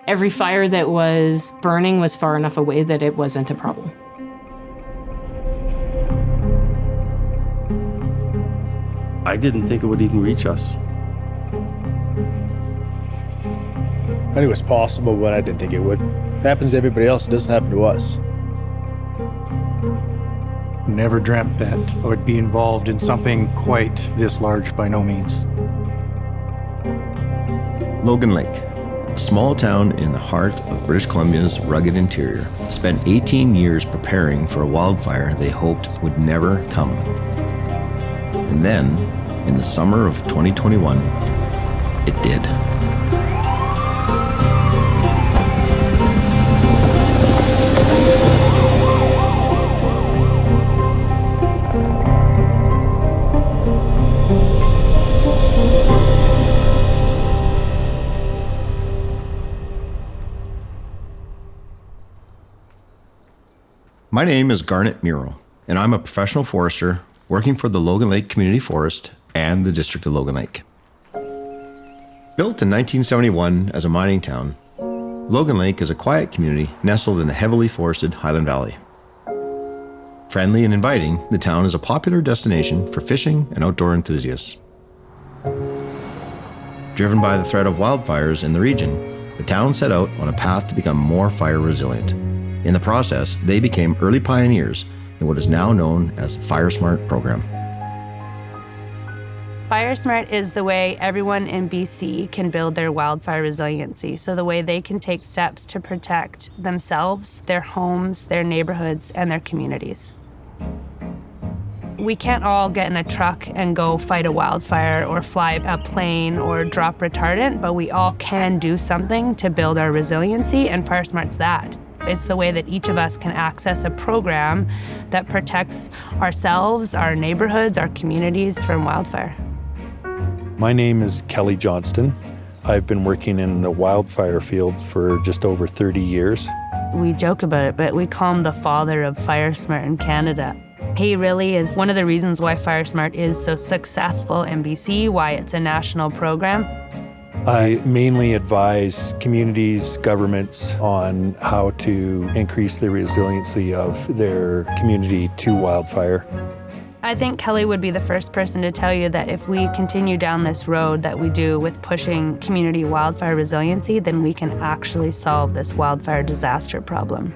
Every fire that was burning was far enough away that it wasn't a problem. I didn't think it would even reach us. I knew it was possible, but I didn't think it would. It happens to everybody else, it doesn't happen to us. Never dreamt that I would be involved in something quite this large, by no means. Logan Lake, a small town in the heart of British Columbia's rugged interior, spent 18 years preparing for a wildfire they hoped would never come. And then, in the summer of 2021, it did. My name is Garnet Muro, and I'm a professional forester working for the Logan Lake Community Forest and the District of Logan Lake. Built in 1971 as a mining town, Logan Lake is a quiet community nestled in the heavily forested Highland Valley. Friendly and inviting, the town is a popular destination for fishing and outdoor enthusiasts. Driven by the threat of wildfires in the region, the town set out on a path to become more fire resilient. In the process, they became early pioneers in what is now known as the FireSmart program. FireSmart is the way everyone in BC can build their wildfire resiliency, so the way they can take steps to protect themselves, their homes, their neighborhoods, and their communities. We can't all get in a truck and go fight a wildfire or fly a plane or drop retardant, but we all can do something to build our resiliency, and FireSmart's that. It's the way that each of us can access a program that protects ourselves, our neighborhoods, our communities from wildfire. My name is Kelly Johnston. I've been working in the wildfire field for just over 30 years. We joke about it, but we call him the father of FireSmart in Canada. He really is one of the reasons why FireSmart is so successful in BC, why it's a national program. I mainly advise communities, governments on how to increase the resiliency of their community to wildfire. I think Kelly would be the first person to tell you that if we continue down this road that we do with pushing community wildfire resiliency, then we can actually solve this wildfire disaster problem.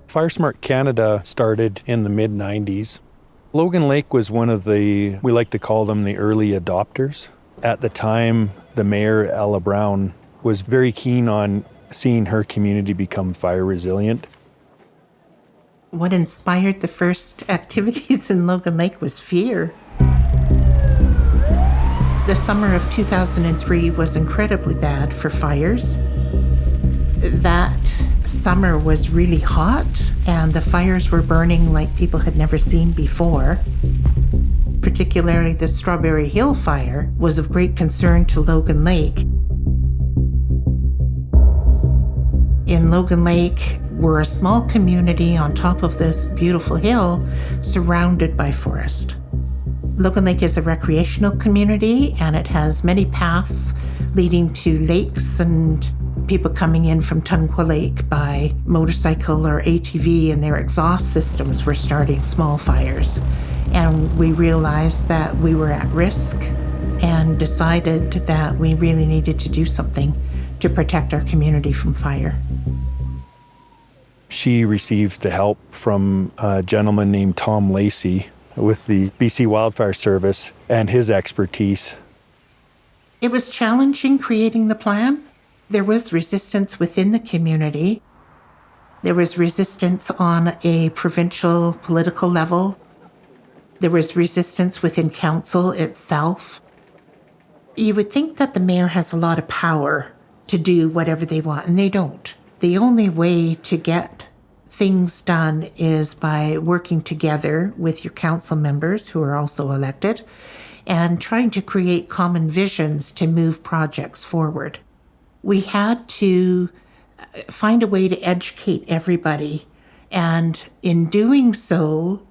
FireSmart Canada started in the mid-90s. Logan Lake was one of the, we like to call them the early adopters. At the time, the mayor, Ella Brown, was very keen on seeing her community become fire resilient. What inspired the first activities in Logan Lake was fear. The summer of 2003 was incredibly bad for fires. That summer was really hot, and the fires were burning like people had never seen before. Particularly the Strawberry Hill fire was of great concern to Logan Lake. In Logan Lake, we're a small community on top of this beautiful hill surrounded by forest. Logan Lake is a recreational community, and it has many paths leading to lakes and people coming in from Tunqua Lake by motorcycle or ATV, and their exhaust systems were starting small fires. And we realized that we were at risk and decided that we really needed to do something to protect our community from fire. She received the help from a gentleman named Tom Lacey with the BC Wildfire Service and his expertise. It was challenging creating the plan. There was resistance within the community. There was resistance on a provincial political level. There was resistance within council itself. You would think that the mayor has a lot of power to do whatever they want, and they don't. The only way to get things done is by working together with your council members, who are also elected, and trying to create common visions to move projects forward. We had to find a way to educate everybody, and in doing so,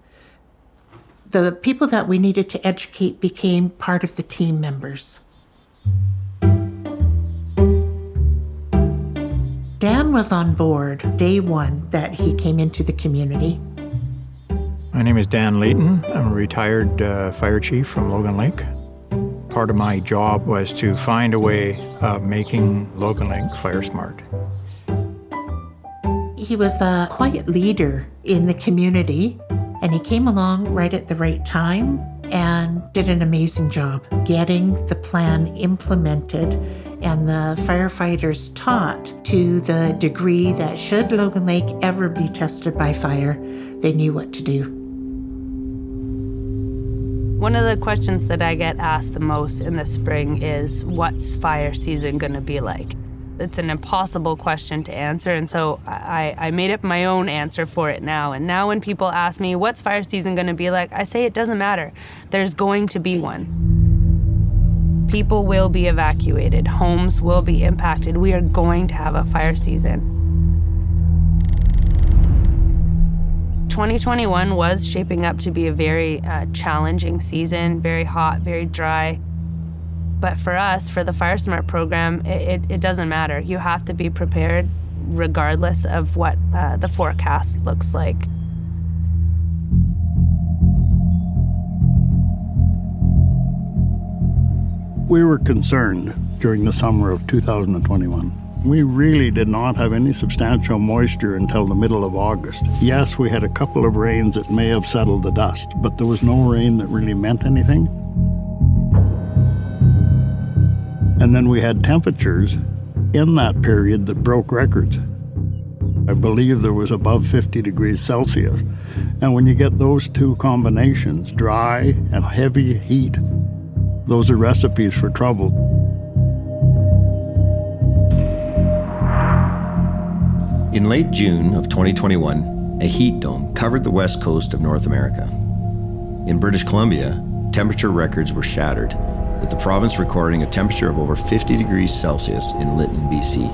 the people that we needed to educate became part of the team members. Dan was on board day one that he came into the community. My name is Dan Layton. I'm a retired fire chief from Logan Lake. Part of my job was to find a way of making Logan Lake FireSmart. He was a quiet leader in the community, and he came along right at the right time and did an amazing job getting the plan implemented and the firefighters taught to the degree that should Logan Lake ever be tested by fire, they knew what to do. One of the questions that I get asked the most in the spring is, what's fire season gonna be like? It's an impossible question to answer, and so I made up my own answer for it now. And now when people ask me, what's fire season gonna be like? I say it doesn't matter. There's going to be one. People will be evacuated. Homes will be impacted. We are going to have a fire season. 2021 was shaping up to be a very challenging season, very hot, very dry. But for us, for the FireSmart program, it doesn't matter. You have to be prepared regardless of what the forecast looks like. We were concerned during the summer of 2021. We really did not have any substantial moisture until the middle of August. Yes, we had a couple of rains that may have settled the dust, but there was no rain that really meant anything. And then we had temperatures in that period that broke records. I believe there was above 50 degrees Celsius. And when you get those two combinations, dry and heavy heat, those are recipes for trouble. In late June of 2021, a heat dome covered the west coast of North America. In British Columbia, temperature records were shattered, with the province recording a temperature of over 50 degrees Celsius in Lytton, BC.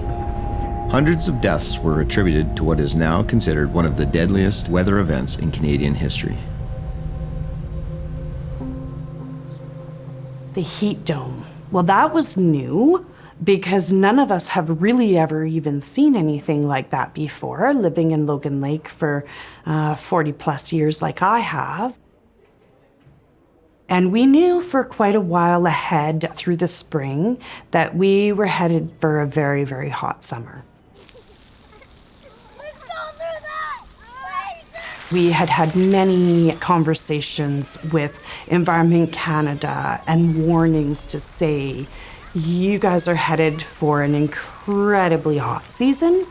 Hundreds of deaths were attributed to what is now considered one of the deadliest weather events in Canadian history. The heat dome. Well, that was new because none of us have really ever even seen anything like that before, living in Logan Lake for 40 plus years like I have. And we knew for quite a while ahead through the spring that we were headed for a very, very hot summer. Let's go through that laser! We had had many conversations with Environment Canada and warnings to say, you guys are headed for an incredibly hot season.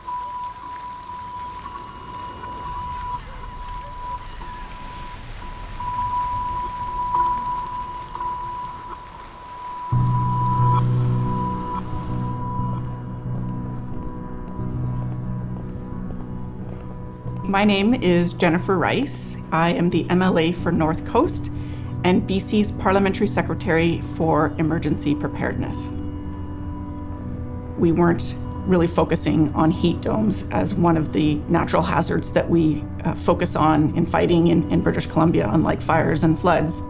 My name is Jennifer Rice. I am the MLA for North Coast and BC's Parliamentary Secretary for Emergency Preparedness. We weren't really focusing on heat domes as one of the natural hazards that we focus on in fighting in British Columbia, unlike fires and floods.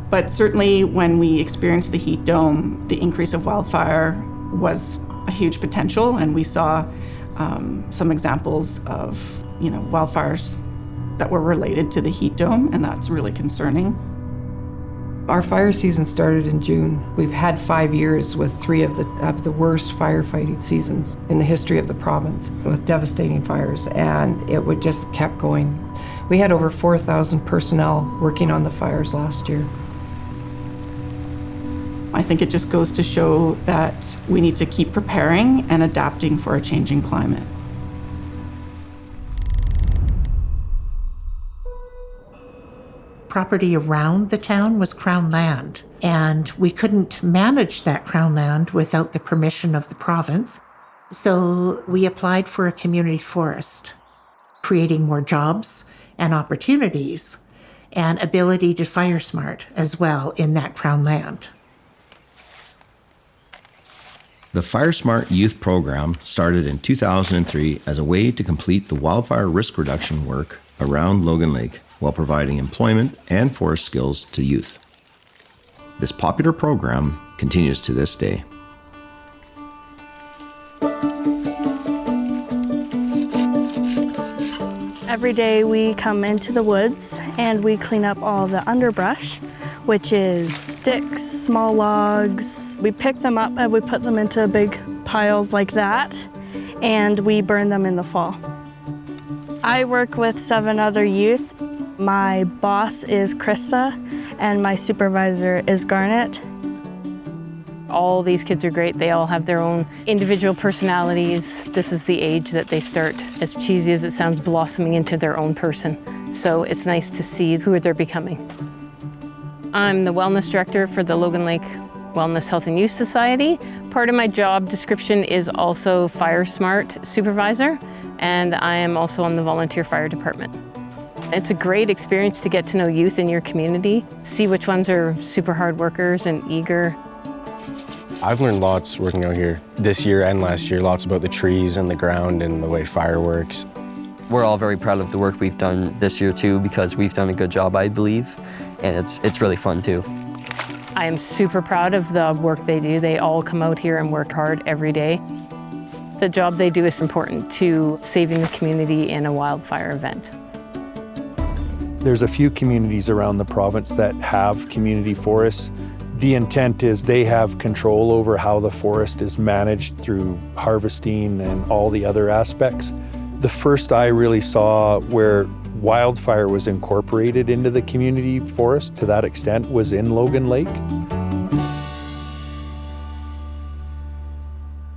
But certainly when we experienced the heat dome, the increase of wildfire was a huge potential, and we saw some examples of, wildfires that were related to the heat dome, and that's really concerning. Our fire season started in June. We've had 5 years with 3 of the worst firefighting seasons in the history of the province, with devastating fires, and it would just kept going. We had over 4,000 personnel working on the fires last year. I think it just goes to show that we need to keep preparing and adapting for a changing climate. Property around the town was Crown land, and we couldn't manage that Crown land without the permission of the province. So we applied for a community forest, creating more jobs and opportunities and ability to FireSmart as well in that Crown land. The FireSmart Youth Program started in 2003 as a way to complete the wildfire risk reduction work around Logan Lake while providing employment and forest skills to youth. This popular program continues to this day. Every day we come into the woods and we clean up all the underbrush, which is sticks, small logs. We pick them up and we put them into big piles like that, and we burn them in the fall. I work with 7 other youth. My boss is Krista, and my supervisor is Garnet. All these kids are great. They all have their own individual personalities. This is the age that they start, as cheesy as it sounds, blossoming into their own person. So it's nice to see who they're becoming. I'm the wellness director for the Logan Lake Wellness Health and Youth Society. Part of my job description is also FireSmart supervisor, and I am also on the volunteer fire department. It's a great experience to get to know youth in your community, see which ones are super hard workers and eager. I've learned lots working out here this year and last year, lots about the trees and the ground and the way fire works. We're all very proud of the work we've done this year too, because we've done a good job, I believe, and it's really fun too. I am super proud of the work they do. They all come out here and work hard every day. The job they do is important to saving the community in a wildfire event. There's a few communities around the province that have community forests. The intent is they have control over how the forest is managed through harvesting and all the other aspects. The first I really saw where wildfire was incorporated into the community forest to that extent was in Logan Lake.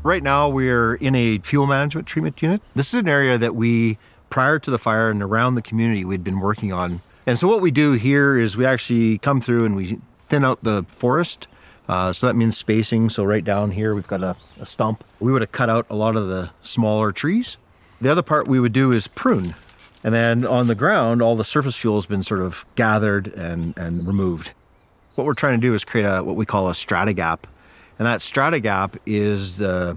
Right now we're in a fuel management treatment unit. This is an area that we, prior to the fire and around the community, we'd been working on. And so what we do here is we actually come through and we thin out the forest. So that means spacing. So right down here, we've got a stump. We would have cut out a lot of the smaller trees. The other part we would do is prune. And then on the ground, all the surface fuel has been sort of gathered and removed. What we're trying to do is create what we call a strata gap. And that strata gap is the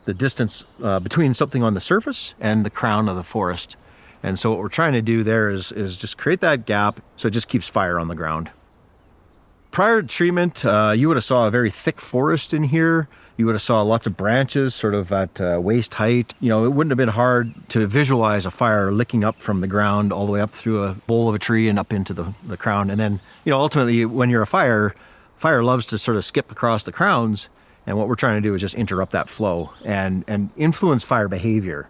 distance between something on the surface and the crown of the forest. And so what we're trying to do there is just create that gap so it just keeps fire on the ground. Prior to treatment, you would have saw a very thick forest in here. You would have saw lots of branches sort of at waist height. You know, it wouldn't have been hard to visualize a fire licking up from the ground all the way up through a bole of a tree and up into the crown. And then, you know, ultimately when you're a fire loves to sort of skip across the crowns. And what we're trying to do is just interrupt that flow and influence fire behavior.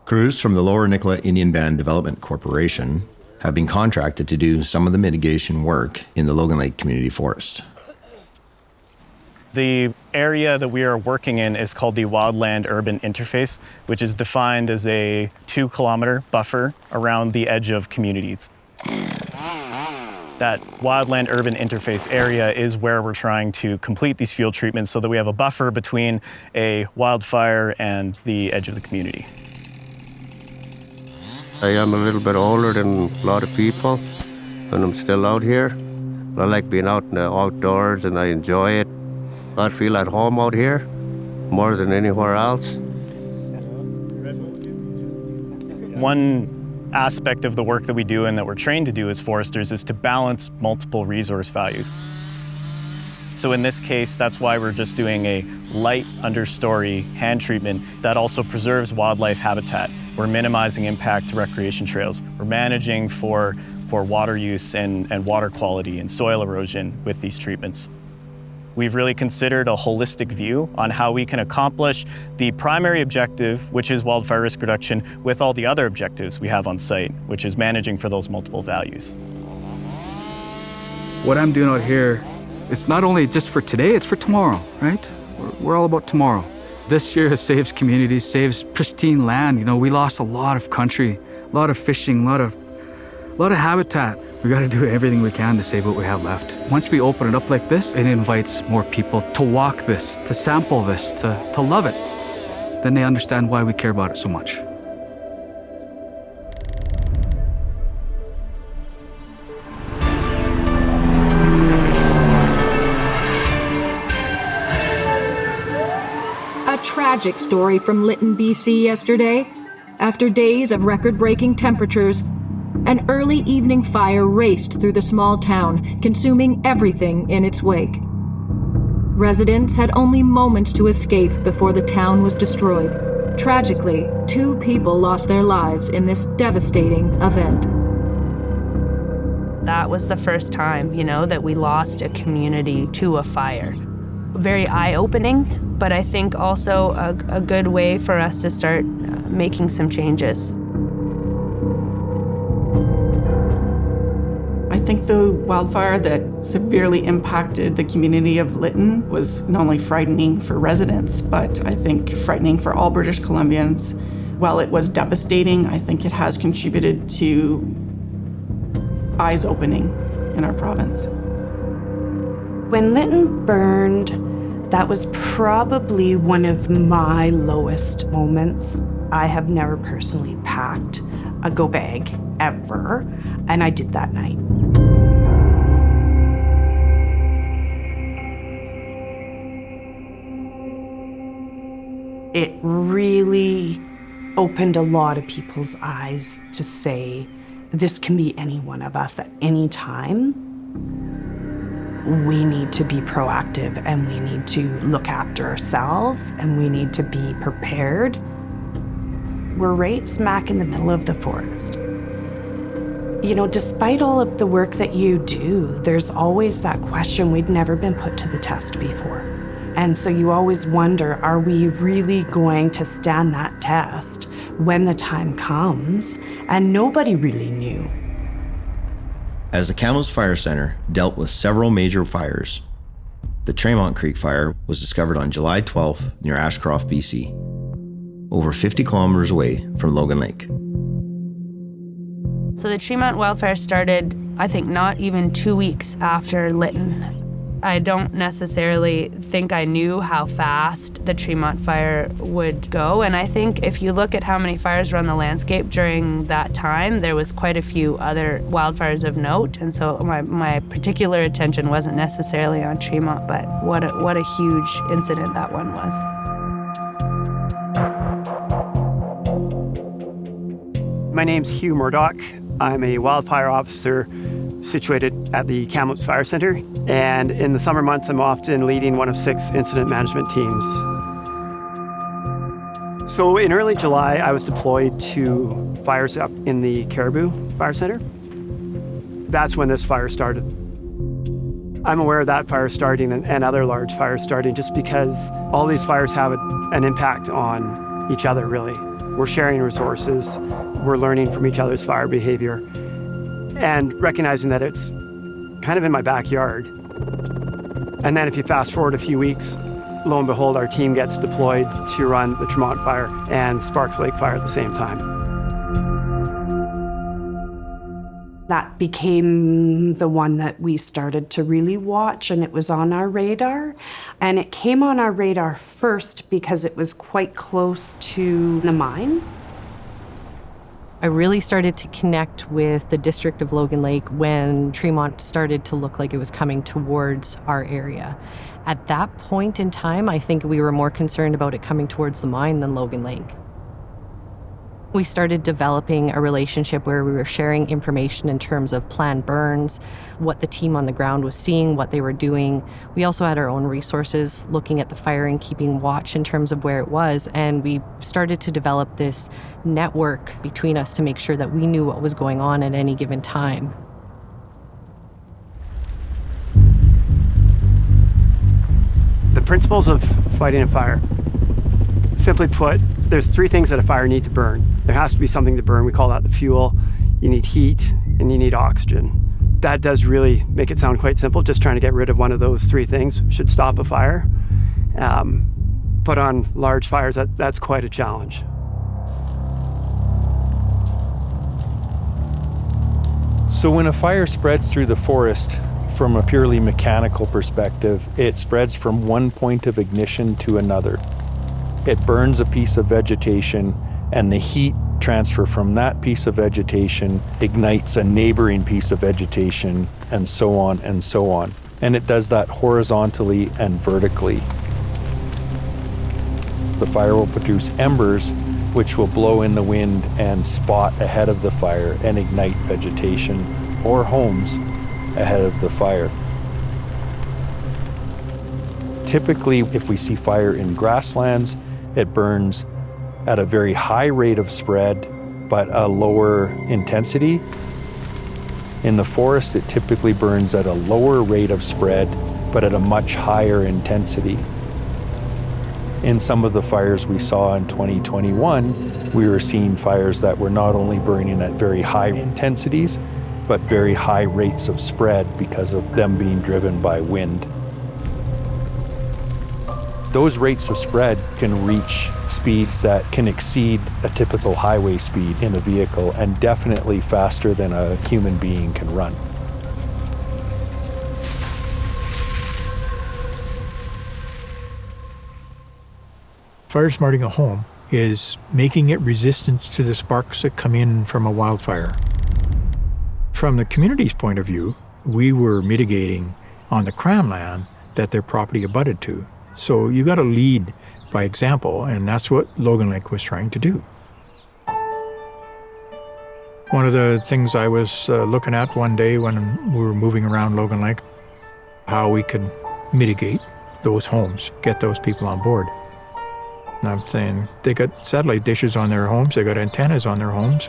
Crews from the Lower Nicola Indian Band Development Corporation have been contracted to do some of the mitigation work in the Logan Lake Community Forest. The area that we are working in is called the Wildland Urban Interface, which is defined as a 2-kilometer buffer around the edge of communities. That Wildland Urban Interface area is where we're trying to complete these field treatments so that we have a buffer between a wildfire and the edge of the community. I am a little bit older than a lot of people, and I'm still out here. I like being out in the outdoors, and I enjoy it. I feel at home out here more than anywhere else. One aspect of the work that we do and that we're trained to do as foresters is to balance multiple resource values. So in this case, that's why we're just doing a light understory hand treatment that also preserves wildlife habitat. We're minimizing impact to recreation trails. We're managing for water use and water quality and soil erosion with these treatments. We've really considered a holistic view on how we can accomplish the primary objective, which is wildfire risk reduction, with all the other objectives we have on site, which is managing for those multiple values. What I'm doing out here, it's not only just for today, it's for tomorrow, right? We're all about tomorrow. This year saves communities, saves pristine land. You know, we lost a lot of country, a lot of fishing, a lot of habitat. We got to do everything we can to save what we have left. Once we open it up like this, it invites more people to walk this, to sample this, to love it. Then they understand why we care about it so much. A tragic story from Lytton, BC yesterday. After days of record-breaking temperatures, an early evening fire raced through the small town, consuming everything in its wake. Residents had only moments to escape before the town was destroyed. Tragically, 2 people lost their lives in this devastating event. That was the first time, that we lost a community to a fire. Very eye-opening, but I think also a good way for us to start making some changes. I think the wildfire that severely impacted the community of Lytton was not only frightening for residents, but I think frightening for all British Columbians. While it was devastating, I think it has contributed to eyes opening in our province. When Lytton burned, that was probably one of my lowest moments. I have never personally packed a go bag ever, and I did that night. It really opened a lot of people's eyes to say, this can be any one of us at any time. We need to be proactive, and we need to look after ourselves, and we need to be prepared. We're right smack in the middle of the forest. Despite all of the work that you do, there's always that question, we'd never been put to the test before. And so you always wonder, are we really going to stand that test when the time comes? And nobody really knew. As the Kamloops Fire Center dealt with several major fires, the Tremont Creek Fire was discovered on July 12th near Ashcroft, BC, over 50 kilometers away from Logan Lake. So the Tremont wildfire started, I think, not even 2 weeks after Lytton. I don't necessarily think I knew how fast the Tremont fire would go. And I think if you look at how many fires were on the landscape during that time, there was quite a few other wildfires of note. And so my particular attention wasn't necessarily on Tremont, but what a huge incident that one was. My name's Hugh Murdoch. I'm a wildfire officer situated at the Kamloops Fire Center, and in the summer months I'm often leading one of 6 incident management teams. So in early July I was deployed to fires up in the Caribou Fire Center. That's when this fire started. I'm aware of that fire starting and other large fires starting just because all these fires have an impact on each other, really. We're sharing resources, we're learning from each other's fire behavior, and recognizing that it's kind of in my backyard. And then if you fast forward a few weeks, lo and behold, our team gets deployed to run the Tremont Fire and Sparks Lake Fire at the same time. That became the one that we started to really watch, and it was on our radar. And it came on our radar first because it was quite close to the mine. I really started to connect with the District of Logan Lake when Tremont started to look like it was coming towards our area. At that point in time, I think we were more concerned about it coming towards the mine than Logan Lake. We started developing a relationship where we were sharing information in terms of planned burns, what the team on the ground was seeing, what they were doing. We also had our own resources looking at the fire and keeping watch in terms of where it was, and we started to develop this network between us to make sure that we knew what was going on at any given time. The principles of fighting a fire. Simply put, there's 3 things that a fire needs to burn. There has to be something to burn. We call that the fuel. You need heat and you need oxygen. That does really make it sound quite simple. Just trying to get rid of one of those 3 things should stop a fire. But on large fires, that's quite a challenge. So when a fire spreads through the forest, from a purely mechanical perspective, it spreads from one point of ignition to another. It burns a piece of vegetation, and the heat transfer from that piece of vegetation ignites a neighboring piece of vegetation, and so on and so on. And it does that horizontally and vertically. The fire will produce embers, which will blow in the wind and spot ahead of the fire and ignite vegetation or homes ahead of the fire. Typically, if we see fire in grasslands, it burns at a very high rate of spread, but a lower intensity. In the forest, it typically burns at a lower rate of spread, but at a much higher intensity. In some of the fires we saw in 2021, we were seeing fires that were not only burning at very high intensities, but very high rates of spread because of them being driven by wind. Those rates of spread can reach speeds that can exceed a typical highway speed in a vehicle, and definitely faster than a human being can run. FireSmarting a home is making it resistant to the sparks that come in from a wildfire. From the community's point of view, we were mitigating on the crown land that their property abutted to. So you got to lead by example, and that's what Logan Lake was trying to do. One of the things I was looking at one day when we were moving around Logan Lake, how we could mitigate those homes, get those people on board. And I'm saying they got satellite dishes on their homes, they got antennas on their homes.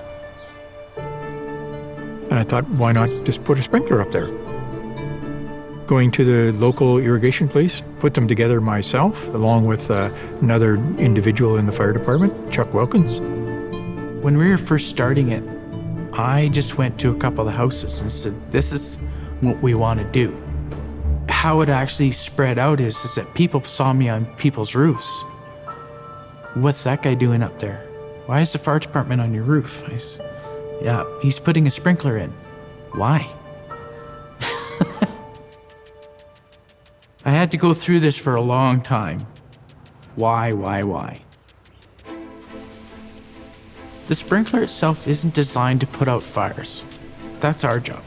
And I thought, why not just put a sprinkler up there? Going to the local irrigation place, put them together myself, along with another individual in the fire department, Chuck Wilkins. When we were first starting it, I just went to a couple of the houses and said, this is what we want to do. How it actually spread out is that people saw me on people's roofs. What's that guy doing up there? Why is the fire department on your roof? I said, yeah, he's putting a sprinkler in. Why? I had to go through this for a long time. Why? The sprinkler itself isn't designed to put out fires. That's our job.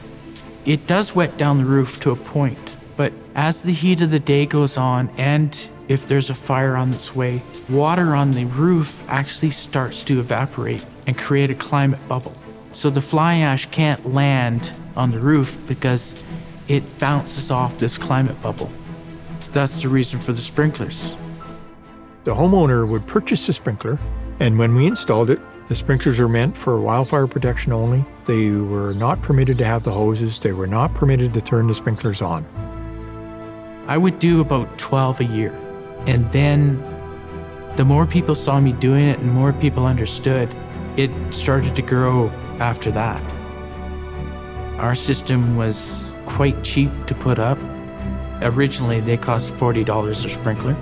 It does wet down the roof to a point, but as the heat of the day goes on, and if there's a fire on its way, water on the roof actually starts to evaporate and create a climate bubble. So the fly ash can't land on the roof because it bounces off this climate bubble. That's the reason for the sprinklers. The homeowner would purchase the sprinkler, and when we installed it, the sprinklers are meant for wildfire protection only. They were not permitted to have the hoses. They were not permitted to turn the sprinklers on. I would do about 12 a year. And then the more people saw me doing it and more people understood, it started to grow after that. Our system was quite cheap to put up. Originally, they cost $40 a sprinkler.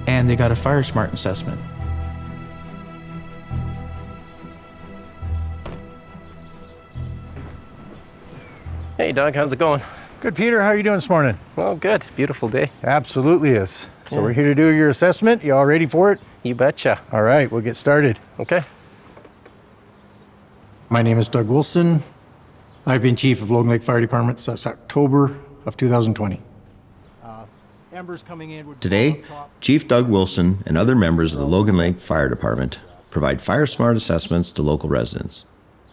And they got a FireSmart assessment. Hey Doug, how's it going? Good, Peter. How are you doing this morning? Well, good. Beautiful day. Absolutely is. So Yeah. we're here to do your assessment. You all ready for it? You betcha. All right, we'll get started. Okay. My name is Doug Wilson. I've been chief of Logan Lake Fire Department since October of 2020. Embers coming in. Today, Chief Doug Wilson and other members of the Logan Lake Fire Department provide FireSmart assessments to local residents,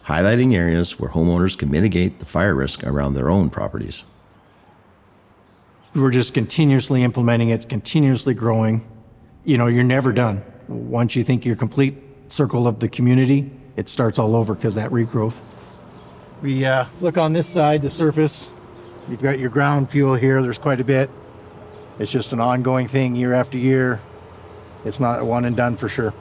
highlighting areas where homeowners can mitigate the fire risk around their own properties. We're just continuously implementing it, it's continuously growing. You know, you're never done. Once you think you're complete circle of the community, it starts all over because that regrowth. We look on this side, the surface. You've got your ground fuel here. There's quite a bit. It's just an ongoing thing year after year. It's not a one and done for sure.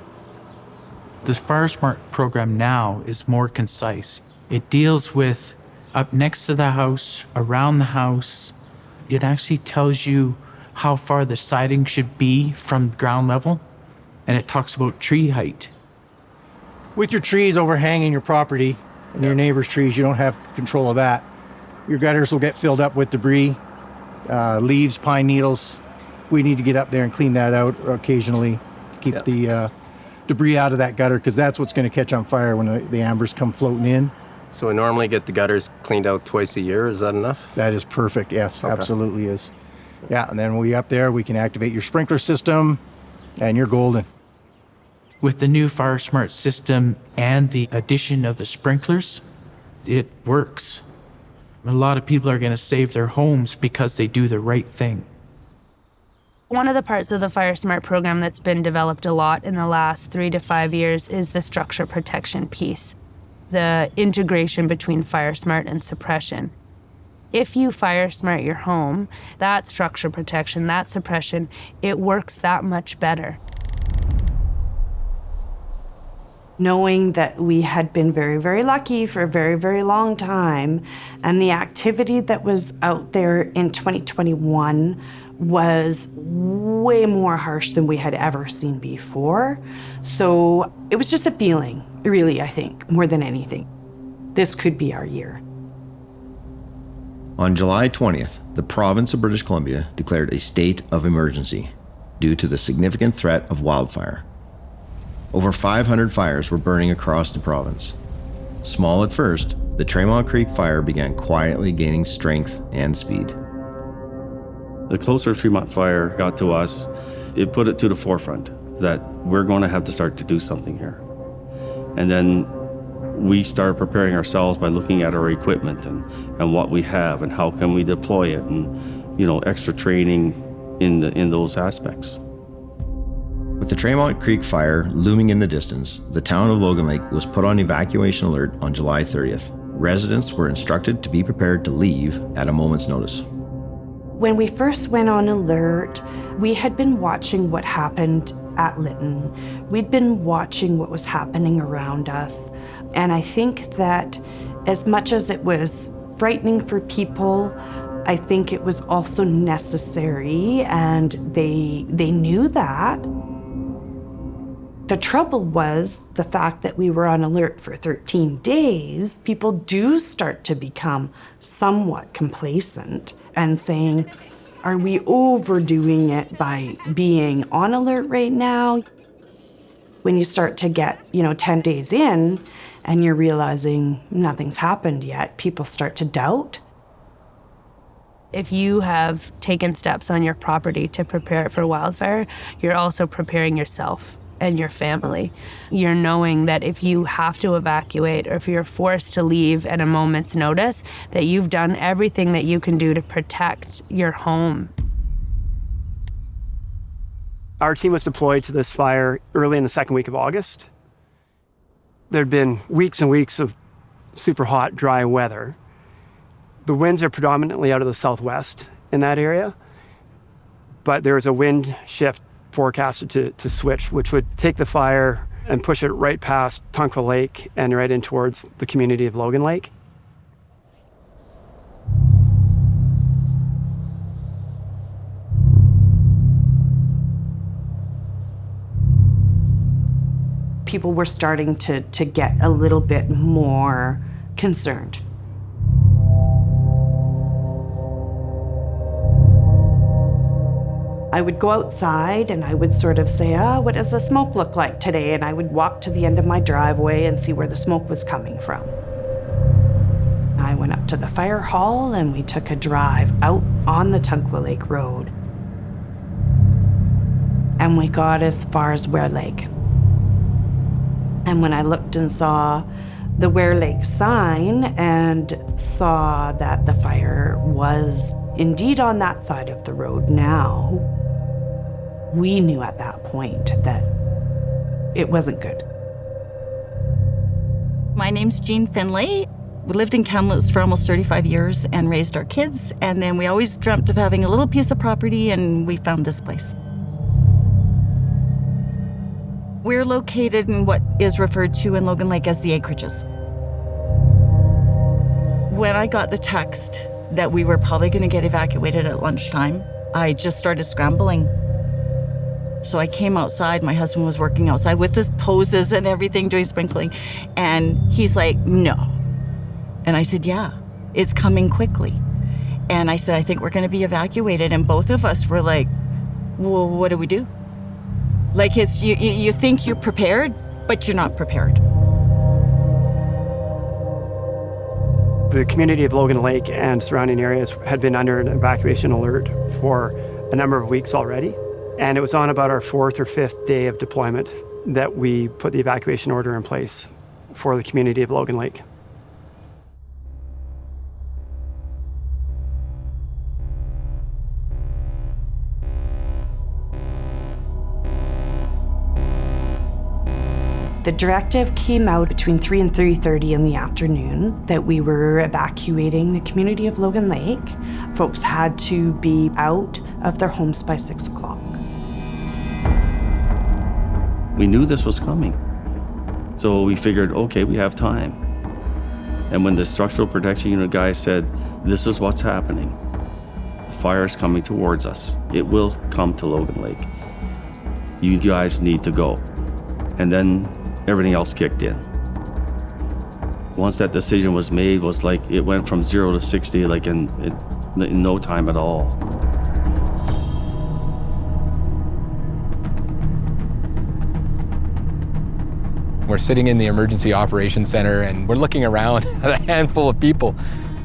The FireSmart program now is more concise. It deals with up next to the house, around the house. It actually tells you how far the siding should be from ground level, and it talks about tree height. With your trees overhanging your property and your neighbor's trees, you don't have control of that. Your gutters will get filled up with debris, leaves, pine needles. We need to get up there and clean that out occasionally to keep the debris out of that gutter, because that's what's going to catch on fire when the ambers come floating in. So we normally get the gutters cleaned out twice a year. Is that enough? That is perfect. Yes, Okay. absolutely is. Yeah, and then we up there, we can activate your sprinkler system and you're golden. With the new FireSmart system and the addition of the sprinklers, it works. A lot of people are going to save their homes because they do the right thing. One of the parts of the FireSmart program that's been developed a lot in the last 3 to 5 years is the structure protection piece, the integration between FireSmart and suppression. If you FireSmart your home, that structure protection, that suppression, it works that much better. Knowing that we had been very, very lucky for a very, very long time, and the activity that was out there in 2021 was way more harsh than we had ever seen before. So it was just a feeling, really, I think, more than anything. This could be our year. On July 20th, the province of British Columbia declared a state of emergency due to the significant threat of wildfire. Over 500 fires were burning across the province. Small at first, the Tremont Creek fire began quietly gaining strength and speed. The closer Tremont fire got to us, it put it to the forefront that we're going to have to start to do something here. And then we started preparing ourselves by looking at our equipment and what we have and how can we deploy it, and extra training in those aspects. With the Tremont Creek fire looming in the distance, the town of Logan Lake was put on evacuation alert on July 30th. Residents were instructed to be prepared to leave at a moment's notice. When we first went on alert, we had been watching what happened at Lytton. We'd been watching what was happening around us. And I think that as much as it was frightening for people, I think it was also necessary, and they knew that. The trouble was the fact that we were on alert for 13 days, people do start to become somewhat complacent and saying, are we overdoing it by being on alert right now? When you start to get, 10 days in and you're realizing nothing's happened yet, people start to doubt. If you have taken steps on your property to prepare it for wildfire, you're also preparing yourself and your family. You're knowing that if you have to evacuate or if you're forced to leave at a moment's notice, that you've done everything that you can do to protect your home. Our team was deployed to this fire early in the second week of August. There'd been weeks and weeks of super hot, dry weather. The winds are predominantly out of the southwest in that area, but there was a wind shift forecasted to switch, which would take the fire and push it right past Tunkville Lake and right in towards the community of Logan Lake. People were starting to get a little bit more concerned. I would go outside and I would sort of say, what does the smoke look like today? And I would walk to the end of my driveway and see where the smoke was coming from. I went up to the fire hall and we took a drive out on the Tunkville Lake Road. And we got as far as Ware Lake. And when I looked and saw the Ware Lake sign and saw that the fire was indeed on that side of the road now, we knew at that point that it wasn't good. My name's Jean Finlay. We lived in Kamloops for almost 35 years and raised our kids, and then we always dreamt of having a little piece of property, and we found this place. We're located in what is referred to in Logan Lake as the acreages. When I got the text that we were probably going to get evacuated at lunchtime, I just started scrambling. So I came outside, my husband was working outside with his hoses and everything, doing sprinkling, and he's like, no. And I said, yeah, it's coming quickly. And I said, I think we're going to be evacuated. And both of us were like, well, what do we do? Like, it's you think you're prepared, but you're not prepared. The community of Logan Lake and surrounding areas had been under an evacuation alert for a number of weeks already. And it was on about our 4th or 5th day of deployment that we put the evacuation order in place for the community of Logan Lake. The directive came out between 3 and 3:30 in the afternoon that we were evacuating the community of Logan Lake. Folks had to be out of their homes by 6 o'clock. We knew this was coming. So we figured, okay, we have time. And when the structural protection unit guy said, this is what's happening, the fire is coming towards us. It will come to Logan Lake. You guys need to go. And then everything else kicked in. Once that decision was made, was like it went from 0 to 60 like in no time at all. We're sitting in the Emergency Operations Center and we're looking around at a handful of people.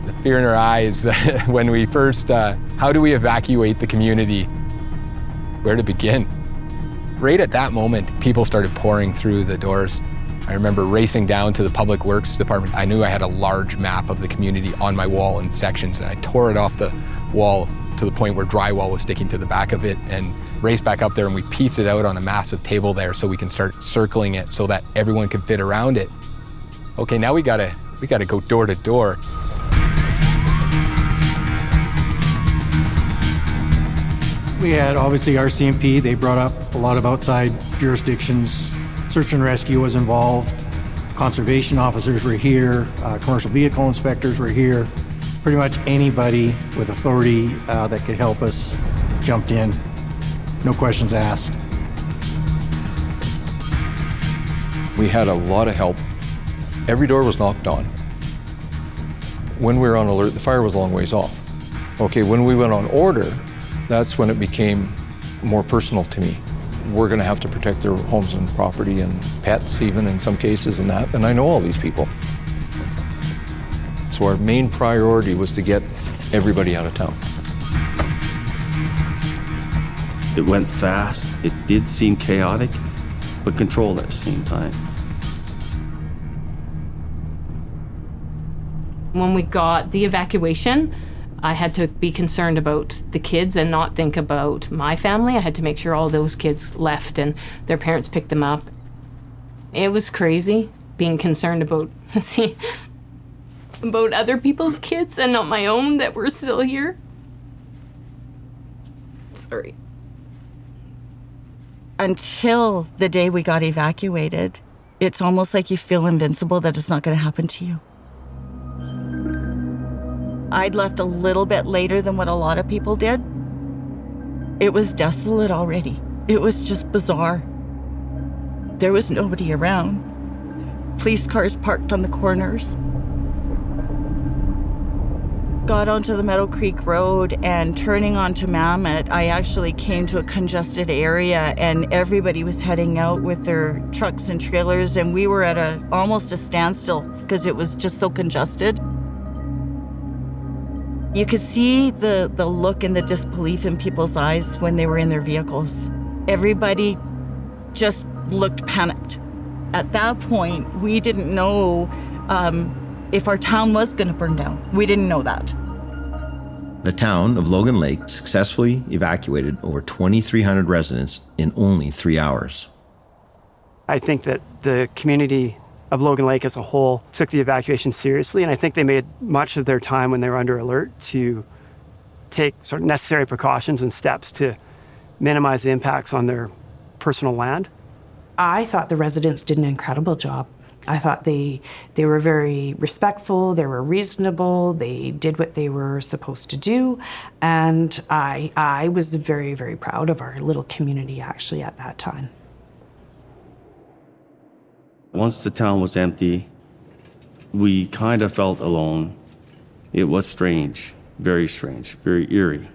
The fear in our eyes when we first, how do we evacuate the community? Where to begin? Right at that moment, people started pouring through the doors. I remember racing down to the Public Works Department. I knew I had a large map of the community on my wall in sections, and I tore it off the wall to the point where drywall was sticking to the back of it, and raced back up there, and we pieced it out on a massive table there so we can start circling it so that everyone can fit around it. Okay, now we gotta go door to door. We had obviously RCMP. They brought up a lot of outside jurisdictions. Search and rescue was involved. Conservation officers were here. Commercial vehicle inspectors were here. Pretty much anybody with authority that could help us jumped in. No questions asked. We had a lot of help. Every door was knocked on. When we were on alert, the fire was a long ways off. Okay, when we went on order, that's when it became more personal to me. We're gonna have to protect their homes and property and pets even in some cases and that, and I know all these people. So our main priority was to get everybody out of town. It went fast. It did seem chaotic, but controlled at the same time. When we got the evacuation, I had to be concerned about the kids and not think about my family. I had to make sure all those kids left and their parents picked them up. It was crazy being concerned about about other people's kids and not my own that were still here. Sorry. Until the day we got evacuated, it's almost like you feel invincible that it's not going to happen to you. I'd left a little bit later than what a lot of people did. It was desolate already. It was just bizarre. There was nobody around. Police cars parked on the corners. Got onto the Meadow Creek Road, and turning onto Mammoth, I actually came to a congested area and everybody was heading out with their trucks and trailers, and we were at almost a standstill because it was just so congested. You could see the look and the disbelief in people's eyes when they were in their vehicles. Everybody just looked panicked. At that point, we didn't know if our town was going to burn down. We didn't know that. The town of Logan Lake successfully evacuated over 2,300 residents in only 3 hours. I think that the community of Logan Lake as a whole took the evacuation seriously, and I think they made much of their time when they were under alert to take sort of necessary precautions and steps to minimize the impacts on their personal land. I thought the residents did an incredible job. I thought they were very respectful, they were reasonable, they did what they were supposed to do, and I was very, very proud of our little community actually at that time. Once the town was empty, we kind of felt alone. It was strange, very eerie.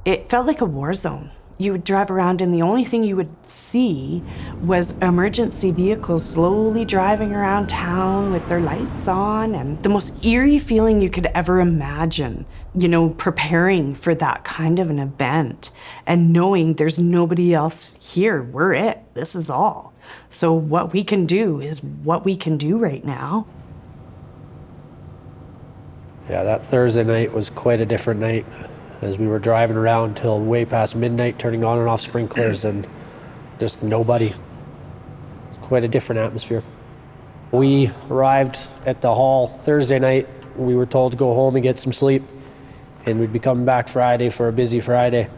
It felt like a war zone. You would drive around and the only thing you would see was emergency vehicles slowly driving around town with their lights on, and the most eerie feeling you could ever imagine, preparing for that kind of an event and knowing there's nobody else here. We're it. This is all. So what we can do is what we can do right now. Yeah, that Thursday night was quite a different night, as we were driving around till way past midnight, turning on and off sprinklers, and just nobody. quite a different atmosphere. We arrived at the hall Thursday night. We were told to go home and get some sleep, and we'd be coming back Friday for a busy Friday.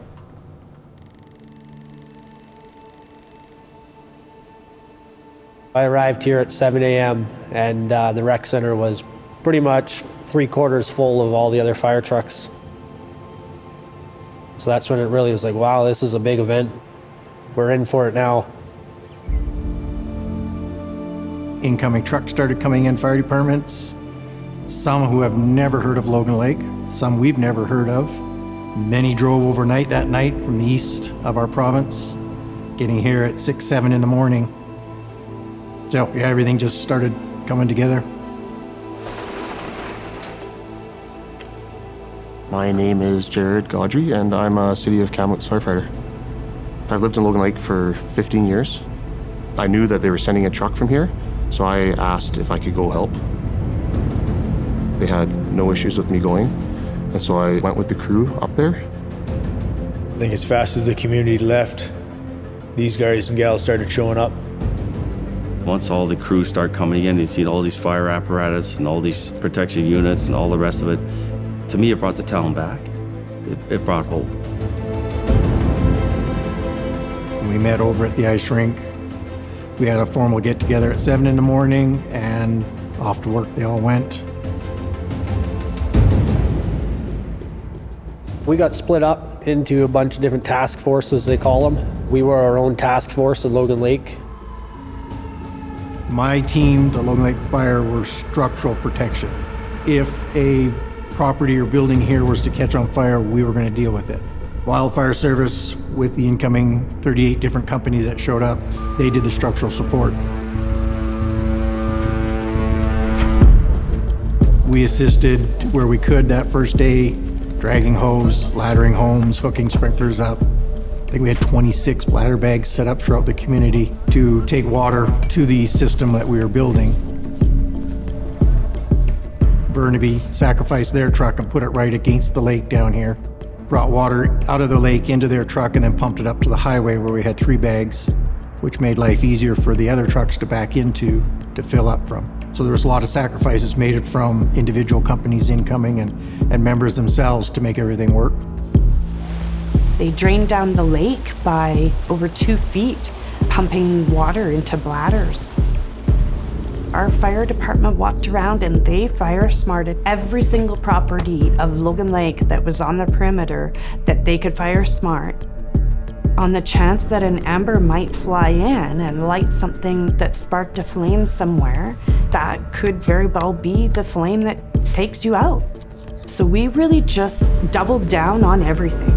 I arrived here at 7 a.m. and the rec center was pretty much 3/4 full of all the other fire trucks. So that's when it really was like, wow, this is a big event. We're in for it now. Incoming trucks started coming in, fire departments. Some who have never heard of Logan Lake, some we've never heard of. Many drove overnight that night from the east of our province, getting here at 6, 7 in the morning. So yeah, everything just started coming together. My name is Jared Gaudry, and I'm a City of Kamloops firefighter. I've lived in Logan Lake for 15 years. I knew that they were sending a truck from here, so I asked if I could go help. They had no issues with me going, and so I went with the crew up there. I think as fast as the community left, these guys and gals started showing up. Once all the crews start coming in, you see all these fire apparatus and all these protection units and all the rest of it. To me, it brought the town back. It brought hope. We met over at the ice rink. We had a formal get-together at 7 in the morning, and off to work they all went. We got split up into a bunch of different task forces, they call them. We were our own task force in Logan Lake. My team, the Logan Lake Fire, were structural protection. If a property or building here was to catch on fire, we were going to deal with it. Wildfire Service, with the incoming 38 different companies that showed up, they did the structural support. We assisted where we could that first day, dragging hose, laddering homes, hooking sprinklers up. I think we had 26 bladder bags set up throughout the community to take water to the system that we were building. Burnaby sacrificed their truck and put it right against the lake down here. Brought water out of the lake into their truck and then pumped it up to the highway where we had 3 bags, which made life easier for the other trucks to back into to fill up from. So there was a lot of sacrifices made from individual companies incoming and members themselves to make everything work. They drained down the lake by over 2 feet, pumping water into bladders. Our fire department walked around and they FireSmarted every single property of Logan Lake that was on the perimeter that they could FireSmart, on the chance that an ember might fly in and light something that sparked a flame somewhere. That could very well be the flame that takes you out. So we really just doubled down on everything.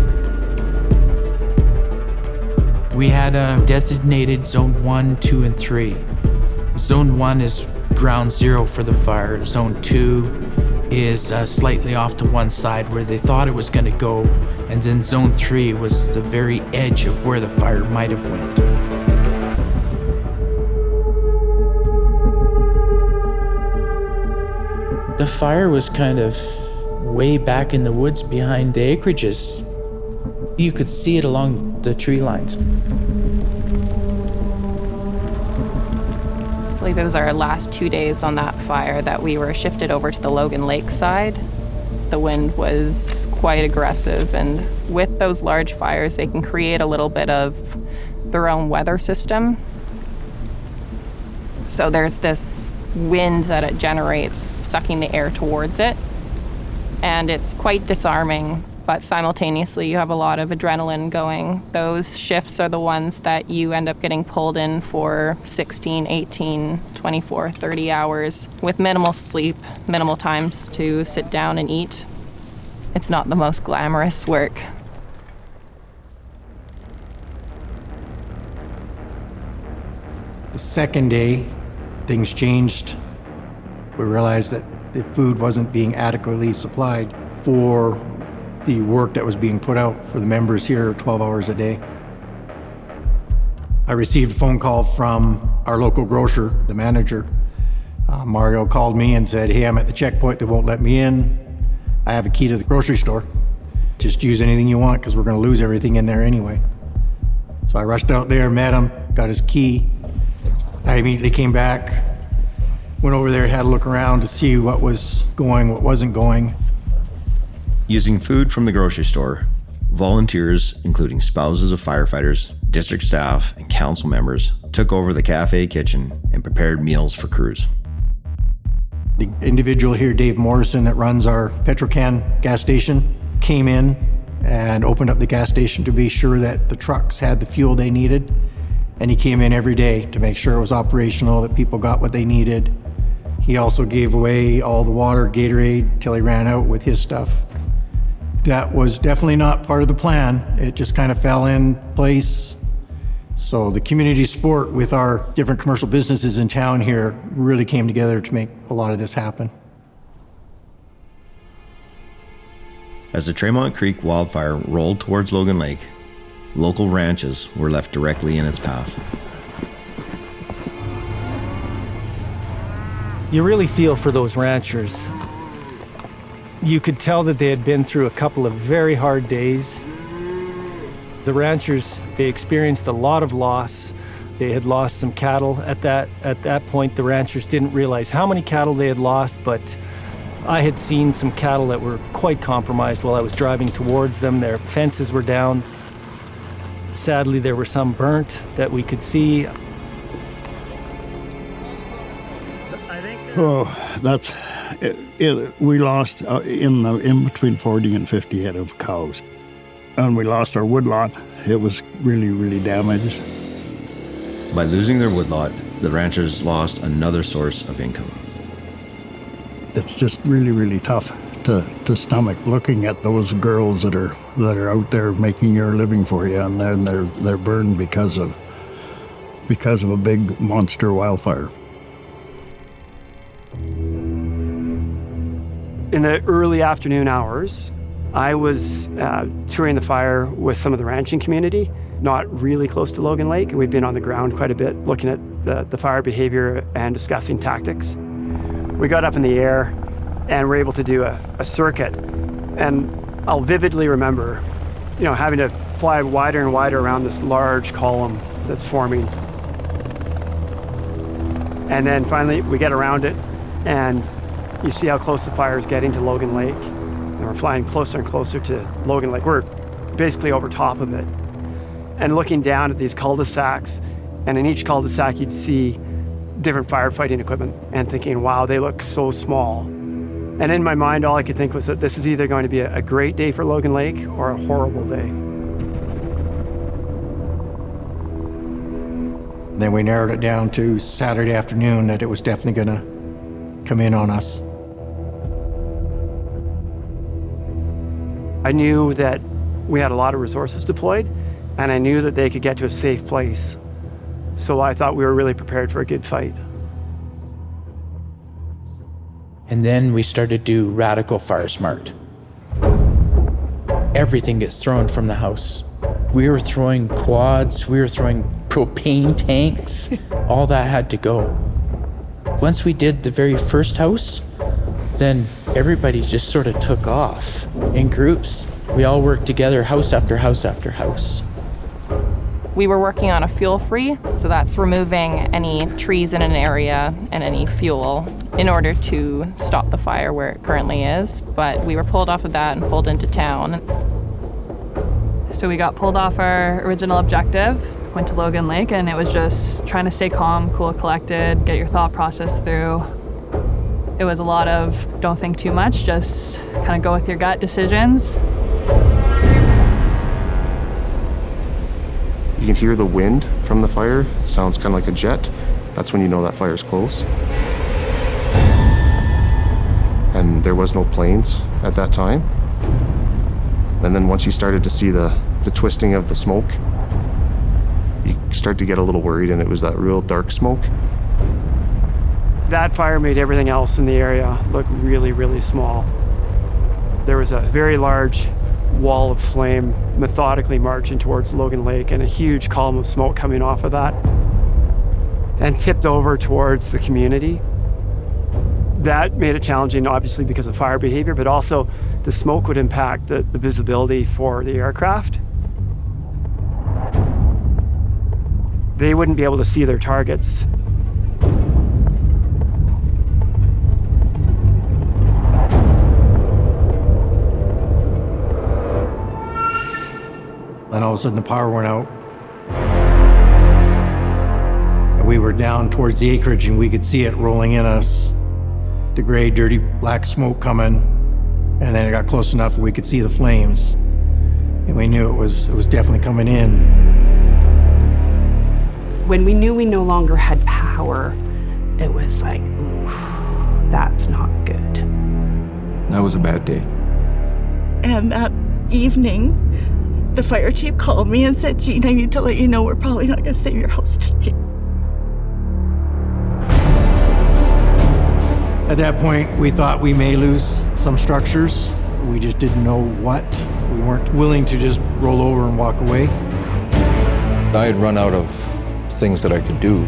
We had a designated Zone 1, 2, and 3. Zone 1 is ground zero for the fire. Zone 2 is slightly off to one side where they thought it was going to go. And then Zone 3 was the very edge of where the fire might have went. The fire was kind of way back in the woods behind the acreages. You could see it along the tree lines. I believe it was our last 2 days on that fire that we were shifted over to the Logan Lake side. The wind was quite aggressive, and with those large fires, they can create a little bit of their own weather system. So there's this wind that it generates, sucking the air towards it, and it's quite disarming. But simultaneously, you have a lot of adrenaline going. Those shifts are the ones that you end up getting pulled in for 16, 18, 24, 30 hours with minimal sleep, minimal times to sit down and eat. It's not the most glamorous work. The second day, things changed. We realized that the food wasn't being adequately supplied for the work that was being put out for the members here 12 hours a day. I received a phone call from our local grocer, the manager. Mario called me and said, hey, I'm at the checkpoint, they won't let me in. I have a key to the grocery store. Just use anything you want because we're gonna lose everything in there anyway. So I rushed out there, met him, got his key. I I immediately came back, went over there, had a look around to see what was going, what wasn't going. Using food from the grocery store, volunteers, including spouses of firefighters, district staff, and council members, took over the cafe kitchen and prepared meals for crews. The individual here, Dave Morrison, that runs our Petrocan gas station, came in and opened up the gas station to be sure that the trucks had the fuel they needed. And he came in every day to make sure it was operational, that people got what they needed. He also gave away all the water, Gatorade, till he ran out with his stuff. That was definitely not part of the plan. It just kind of fell in place. So the community support with our different commercial businesses in town here really came together to make a lot of this happen. As the Tremont Creek Wildfire rolled towards Logan Lake, local ranches were left directly in its path. You really feel for those ranchers. You could tell that they had been through a couple of very hard days. The ranchers, they experienced a lot of loss. They had lost some cattle. At that point, the ranchers didn't realize how many cattle they had lost, but I had seen some cattle that were quite compromised while I was driving towards them. Their fences were down. Sadly, there were some burnt that we could see. Oh, that's it. We lost in between 40 and 50 head of cows. And we lost our woodlot. It was really, really damaged. By losing their woodlot, the ranchers lost another source of income. It's just really, really tough to stomach looking at those girls that are out there making your living for you, and then they're burned because of a big monster wildfire. In the early afternoon hours, I was touring the fire with some of the ranching community, not really close to Logan Lake. We'd been on the ground quite a bit looking at the fire behavior and discussing tactics. We got up in the air and were able to do a circuit. And I'll vividly remember, having to fly wider and wider around this large column that's forming. And then finally we get around it, and you see how close the fire is getting to Logan Lake. And we're flying closer and closer to Logan Lake. We're basically over top of it. And looking down at these cul-de-sacs, and in each cul-de-sac you'd see different firefighting equipment, and thinking, wow, they look so small. And in my mind, all I could think was that this is either going to be a great day for Logan Lake or a horrible day. Then we narrowed it down to Saturday afternoon that it was definitely going to come in on us. I knew that we had a lot of resources deployed, and I knew that they could get to a safe place. So I thought we were really prepared for a good fight. And then we started to do radical FireSmart. Everything gets thrown from the house. We were throwing quads, we were throwing propane tanks, all that had to go. Once we did the very first house, then everybody just sort of took off in groups. We all worked together, house after house after house. We were working on a fuel-free, so that's removing any trees in an area and any fuel in order to stop the fire where it currently is. But we were pulled off of that and pulled into town. So we got pulled off our original objective, went to Logan Lake, and it was just trying to stay calm, cool, collected, get your thought process through. It was a lot of don't think too much, just kind of go with your gut decisions. You can hear the wind from the fire. It sounds kind of like a jet. That's when you know that fire's close. And there was no planes at that time. And then once you started to see the twisting of the smoke, you start to get a little worried, and it was that real dark smoke. That fire made everything else in the area look really, really small. There was a very large wall of flame methodically marching towards Logan Lake, and a huge column of smoke coming off of that and tipped over towards the community. That made it challenging, obviously, because of fire behavior, but also the smoke would impact the visibility for the aircraft. They wouldn't be able to see their targets Then all of a sudden the power went out. And we were down towards the acreage and we could see it rolling in us. The gray, dirty, black smoke coming. And then it got close enough we could see the flames. And we knew it was definitely coming in. When we knew we no longer had power, it was like, ooh, that's not good. That was a bad day. And that evening, the fire chief called me and said, Jean, I need to let you know we're probably not going to save your house today. At that point, we thought we may lose some structures. We just didn't know what. We weren't willing to just roll over and walk away. I had run out of things that I could do.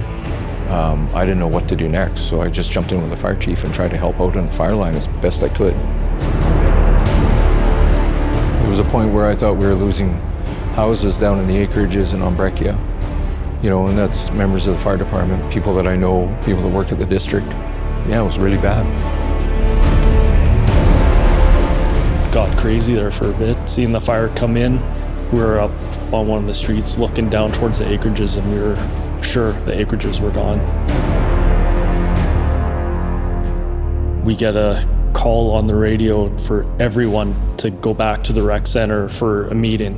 I didn't know what to do next, so I just jumped in with the fire chief and tried to help out on the fire line as best I could. There was a point where I thought we were losing houses down in the acreages and on Breccia. You know, and that's members of the fire department, people that I know, people that work at the district. Yeah, it was really bad. Got crazy there for a bit, seeing the fire come in. We were up on one of the streets looking down towards the acreages, and we were sure the acreages were gone. We get a call on the radio for everyone to go back to the rec center for a meeting,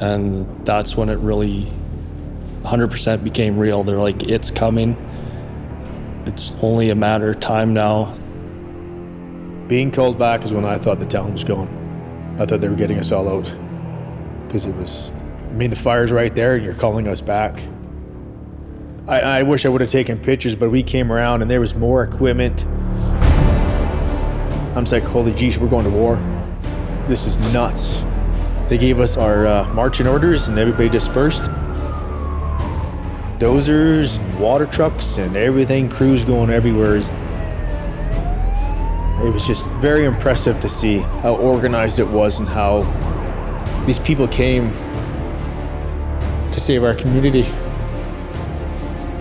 and that's when it really 100% became real. They're like, it's coming. It's only a matter of time now. Being called back is when I thought the town was gone. I thought they were getting us all out. Because it was, I mean, the fire's right there and you're calling us back. I wish I would have taken pictures, but we came around and there was more equipment. I'm just like, holy geez, we're going to war. This is nuts. They gave us our marching orders and everybody dispersed. Dozers, water trucks, and everything, crews going everywhere. It was just very impressive to see how organized it was and how these people came to save our community.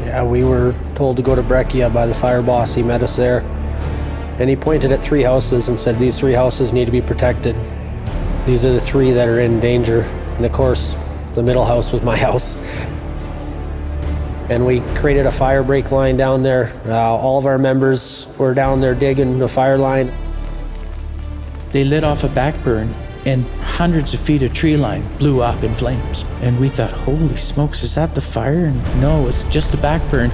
Yeah, we were told to go to Breccia by the fire boss. He met us there. And he pointed at 3 houses and said, these 3 houses need to be protected. These are the 3 that are in danger. And of course, the middle house was my house. And we created a fire break line down there. All of our members were down there digging the fire line. They lit off a back burn and hundreds of feet of tree line blew up in flames. And we thought, holy smokes, is that the fire? And no, it's just a back burn.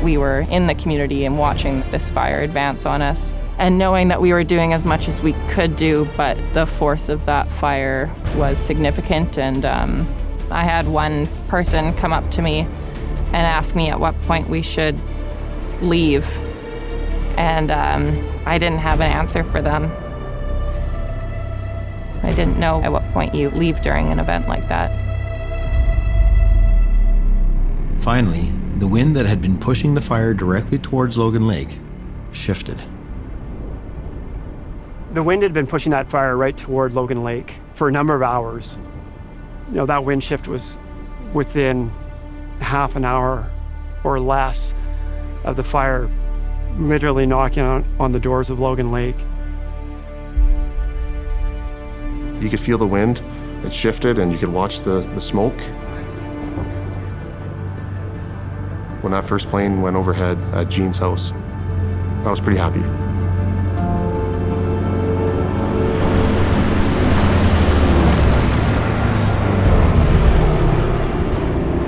We were in the community and watching this fire advance on us and knowing that we were doing as much as we could do, but the force of that fire was significant. And I had one person come up to me and ask me at what point we should leave. And I didn't have an answer for them. I didn't know at what point you leave during an event like that. Finally, the wind that had been pushing the fire directly towards Logan Lake shifted. The wind had been pushing that fire right toward Logan Lake for a number of hours. You know, that wind shift was within half an hour or less of the fire literally knocking on the doors of Logan Lake. You could feel the wind, it shifted, and you could watch the smoke. When that first plane went overhead at Jean's house, I was pretty happy.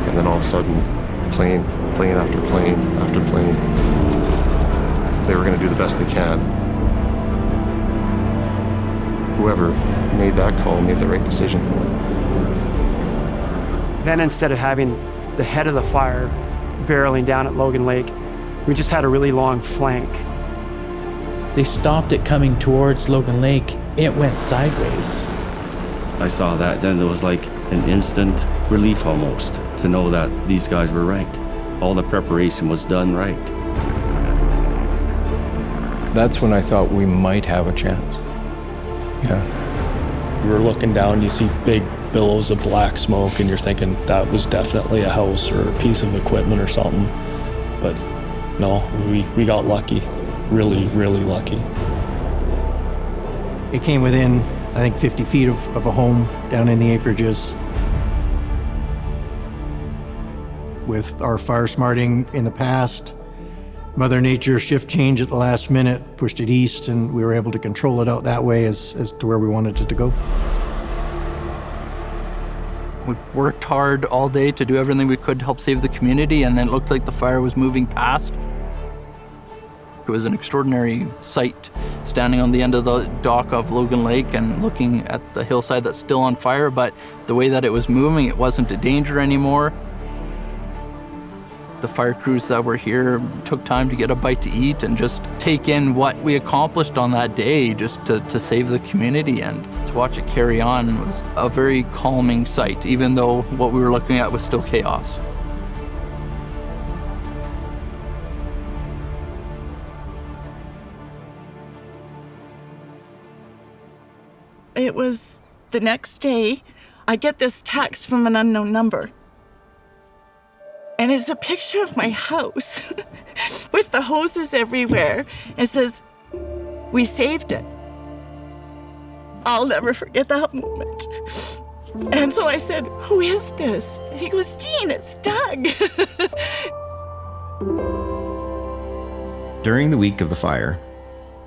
And then all of a sudden, plane after plane after plane. They were going to do the best they can. Whoever made that call made the right decision. Then instead of having the head of the fire barreling down at Logan Lake, we just had a really long flank. They stopped it coming towards Logan Lake. It went sideways. I saw that, then there was like an instant relief almost to know that these guys were right. All the preparation was done right. That's when I thought we might have a chance. Yeah. You were looking down, you see big billows of black smoke, and you're thinking that was definitely a house or a piece of equipment or something. But no, we got lucky. Really, really lucky. It came within I think 50 feet of a home down in the acreages. With our fire smarting in the past, Mother Nature shift change at the last minute, pushed it east, and we were able to control it out that way as to where we wanted it to go. We worked hard all day to do everything we could to help save the community, and then it looked like the fire was moving past. It was an extraordinary sight, standing on the end of the dock of Logan Lake and looking at the hillside that's still on fire, but the way that it was moving, it wasn't a danger anymore. The fire crews that were here took time to get a bite to eat and just take in what we accomplished on that day just to save the community, and to watch it carry on was a very calming sight, even though what we were looking at was still chaos. It was the next day, I get this text from an unknown number. And it's a picture of my house with the hoses everywhere. It says, "We saved it." I'll never forget that moment. And so I said, "Who is this?" And he goes, "Jean, it's Doug." During the week of the fire,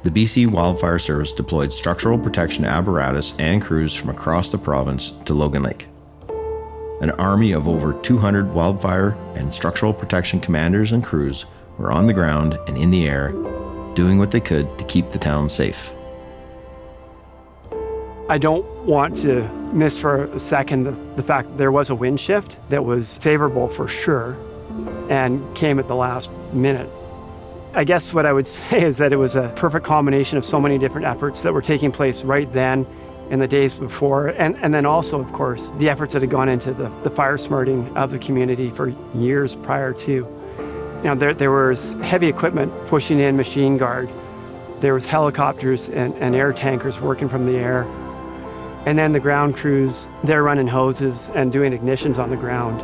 the BC Wildfire Service deployed structural protection apparatus and crews from across the province to Logan Lake. An army of over 200 wildfire and structural protection commanders and crews were on the ground and in the air, doing what they could to keep the town safe. I don't want to miss for a second the fact that there was a wind shift that was favorable for sure and came at the last minute. I guess what I would say is that it was a perfect combination of so many different efforts that were taking place right then and the days before, and then also, of course, the efforts that had gone into the fire smarting of the community for years prior to. You know, there was heavy equipment pushing in machine guard. There was helicopters and air tankers working from the air. And then the ground crews, they're running hoses and doing ignitions on the ground.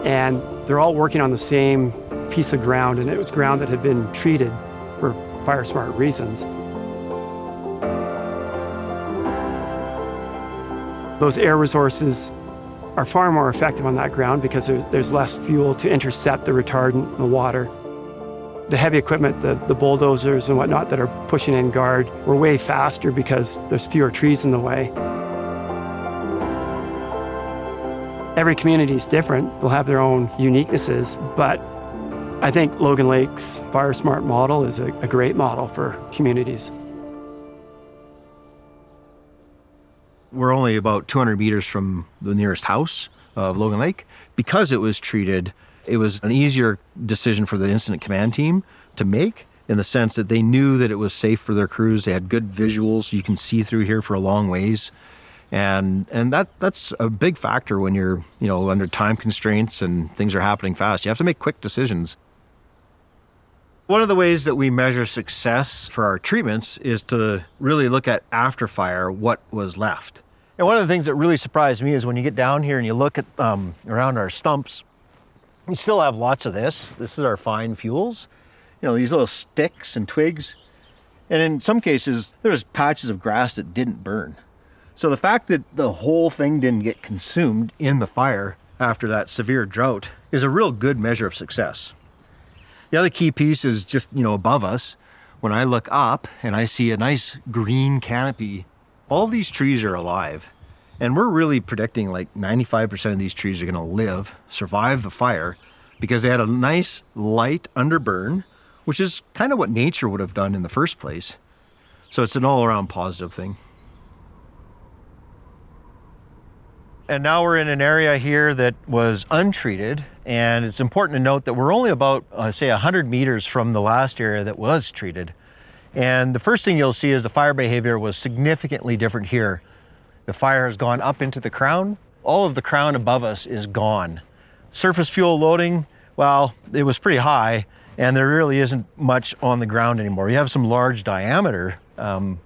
And they're all working on the same piece of ground, and it was ground that had been treated for FireSmart reasons. Those air resources are far more effective on that ground because there's less fuel to intercept the retardant in the water. The heavy equipment, the bulldozers and whatnot that are pushing in guard were way faster because there's fewer trees in the way. Every community is different. They'll have their own uniquenesses, but I think Logan Lake's FireSmart model is a great model for communities. We're only about 200 meters from the nearest house of Logan Lake. Because it was treated, it was an easier decision for the incident command team to make, in the sense that they knew that it was safe for their crews. They had good visuals. You can see through here for a long ways. And that's a big factor when you're, under time constraints and things are happening fast. You have to make quick decisions. One of the ways that we measure success for our treatments is to really look at after fire what was left. And one of the things that really surprised me is when you get down here and you look at around our stumps, we still have lots of this. This is our fine fuels. These little sticks and twigs. And in some cases, there's patches of grass that didn't burn. So the fact that the whole thing didn't get consumed in the fire after that severe drought is a real good measure of success. The other key piece is just, above us. When I look up and I see a nice green canopy, all these trees are alive. And we're really predicting like 95% of these trees are gonna live, survive the fire, because they had a nice light underburn, which is kind of what nature would have done in the first place. So it's an all-around positive thing. And now we're in an area here that was untreated, and it's important to note that we're only about, say, 100 meters from the last area that was treated. And the first thing you'll see is the fire behavior was significantly different here. The fire has gone up into the crown. All of the crown above us is gone. Surface fuel loading, well, it was pretty high, and there really isn't much on the ground anymore. You have some large diameter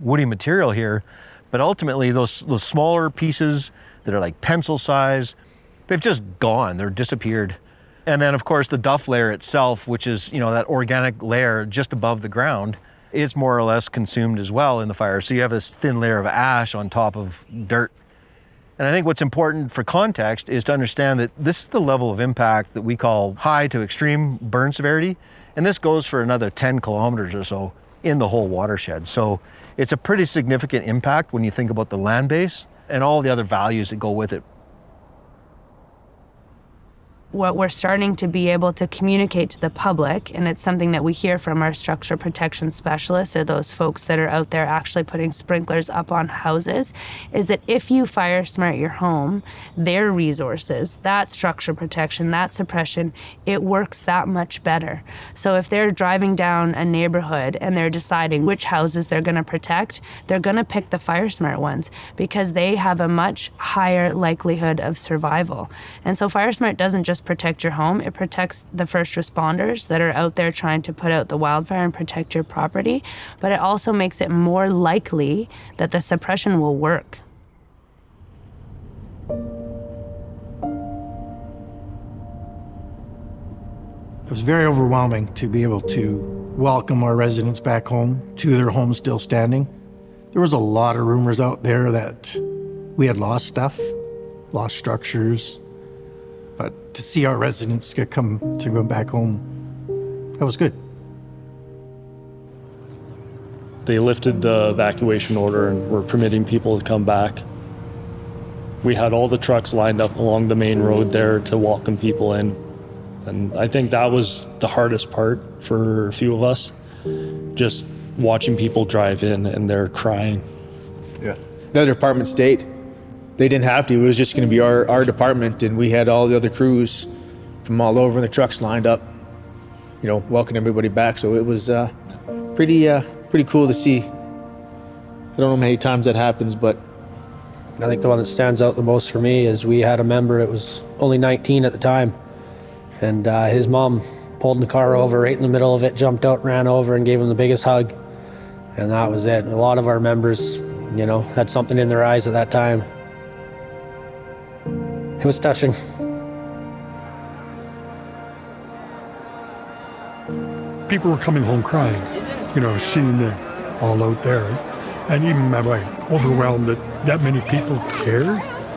woody material here, but ultimately those smaller pieces that are like pencil size, they've just gone, they're disappeared. And then of course the duff layer itself, which is, that organic layer just above the ground, it's more or less consumed as well in the fire. So you have this thin layer of ash on top of dirt. And I think what's important for context is to understand that this is the level of impact that we call high to extreme burn severity. And this goes for another 10 kilometers or so in the whole watershed. So it's a pretty significant impact when you think about the land base and all the other values that go with it. What we're starting to be able to communicate to the public, and it's something that we hear from our structure protection specialists, or those folks that are out there actually putting sprinklers up on houses, is that if you fire smart your home, their resources, that structure protection, that suppression, it works that much better. So if they're driving down a neighborhood and they're deciding which houses they're going to protect, they're going to pick the FireSmart ones because they have a much higher likelihood of survival. And so FireSmart doesn't just protect your home, it protects the first responders that are out there trying to put out the wildfire and protect your property, but it also makes it more likely that the suppression will work. It was very overwhelming to be able to welcome our residents back home to their homes still standing. There was a lot of rumors out there that we had lost stuff, lost structures, but to see our residents go back home, that was good. They lifted the evacuation order and were permitting people to come back. We had all the trucks lined up along the main road there to welcome people in. And I think that was the hardest part for a few of us, just watching people drive in and they're crying. Yeah. The other department stayed. They didn't have to. It was just going to be our department, and we had all the other crews from all over and the trucks lined up, welcoming everybody back. So it was pretty cool to see. I don't know how many times that happens, but I think the one that stands out the most for me is we had a member that was only 19 at the time, and his mom pulled the car over right in the middle of it, jumped out, ran over, and gave him the biggest hug, and that was it. And a lot of our members, had something in their eyes at that time. It was touching. People were coming home crying, seeing them all out there. And even my wife, overwhelmed that many people cared,